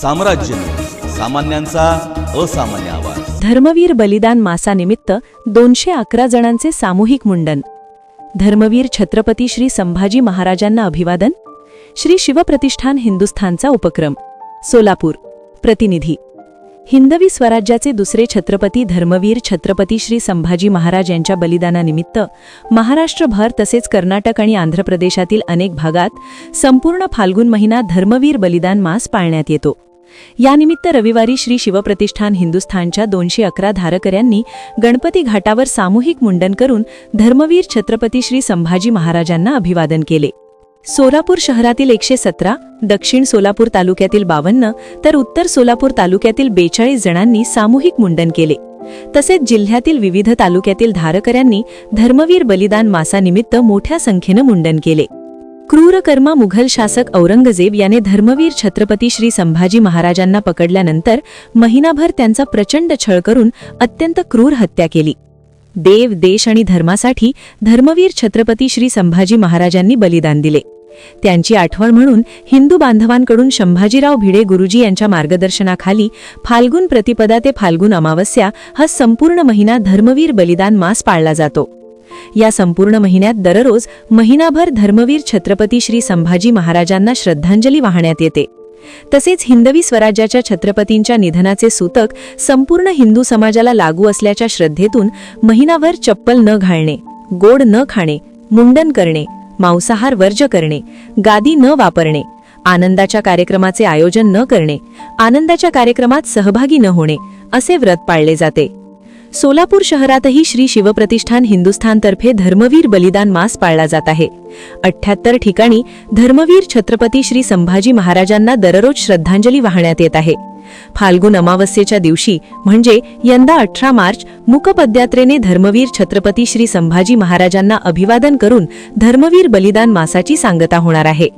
साम्राज्य, सामान्यांचा असामान्य आवाज। धर्मवीर बलिदान मासानिमित्त 211 जणांचे सामूहिक मुंडन। धर्मवीर छत्रपती श्री संभाजी महाराजांना अभिवादन। श्री शिवप्रतिष्ठान हिंदुस्थानचा उपक्रम। सोलापूर। प्रतिनिधी। हिंदवी स्वराज्याचे दुसरे छत्रपती धर्मवीर छत्रपती श्री संभाजी महाराज यांच्या बलिदानानिमित्त महाराष्ट्रभर तसेच कर्नाटक आणि आंध्र प्रदेशातील अनेक भागात संपूर्ण फाल्गुन महिना धर्मवीर बलिदान मास पाळण्यात येतो। यानिमित्त रविवारी श्री शिवप्रतिष्ठान हिंदुस्थानच्या 211 धारकऱ्यांनी गणपती घाटावर सामूहिक मुंडन करून धर्मवीर छत्रपती श्री संभाजी महाराजांना अभिवादन केले। सोलापूर शहरातील 117, दक्षिण सोलापूर तालुक्यातील 52 तर उत्तर सोलापूर तालुक्यातील 42 जणांनी सामूहिक मुंडन केले। तसेच जिल्ह्यातील विविध तालुक्यातील धारकऱ्यांनी धर्मवीर बलिदान मासानिमित्त मोठ्या संख्येने मुंडन केले। क्रूरकर्मा मुघल शासक औरंगजेब याने धर्मवीर छत्रपती श्री संभाजी महाराजांना पकडल्यानंतर महिनाभर त्यांचा प्रचंड छळ करून अत्यंत क्रूर हत्या केली। देव, देश आणि धर्मासाठी धर्मवीर छत्रपती श्री संभाजी महाराजांनी बलिदान दिले। त्यांची आठवण म्हणून हिंदू बांधवांकडून संभाजीराव भिडे गुरुजी यांच्या मार्गदर्शनाखाली फाल्गुन प्रतिपदा ते फाल्गुन अमावस्या हा संपूर्ण महिना धर्मवीर बलिदान मास पाळला जातो। या संपूर्ण महिन्यात दररोज महिनाभर धर्मवीर छत्रपती श्री संभाजी महाराजांना श्रद्धांजली वाहण्यात येते। तसेच हिंदवी स्वराज्याच्या छत्रपतींच्या निधनाचे सूतक संपूर्ण हिंदू समाजाला लागू असल्याच्या श्रद्धेतून महिनाभर चप्पल न घालणे, गोड न खाणे, मुंडन करणे, मांसाहार वर्ज्य करणे, गादी न वापरणे, आनंदाच्या कार्यक्रमाचे आयोजन न करणे, आनंदाच्या कार्यक्रमात सहभागी न होणे असे व्रत पाळले जाते। सोलापूर शहरातही श्री शिवप्रतिष्ठान हिंदुस्थानतर्फे धर्मवीर बलिदान मास पाळला जात आहे। 78 ठिकाणी धर्मवीर छत्रपती श्री संभाजी महाराजांना दररोज श्रद्धांजली वाहण्यात येत आहे। फाल्गुन अमावस्येच्या दिवशी म्हणजे यंदा 18 मार्च मूकपदयात्रेने धर्मवीर छत्रपती श्री संभाजी महाराजांना अभिवादन करून धर्मवीर बलिदान मासाची सांगता होणार आहे।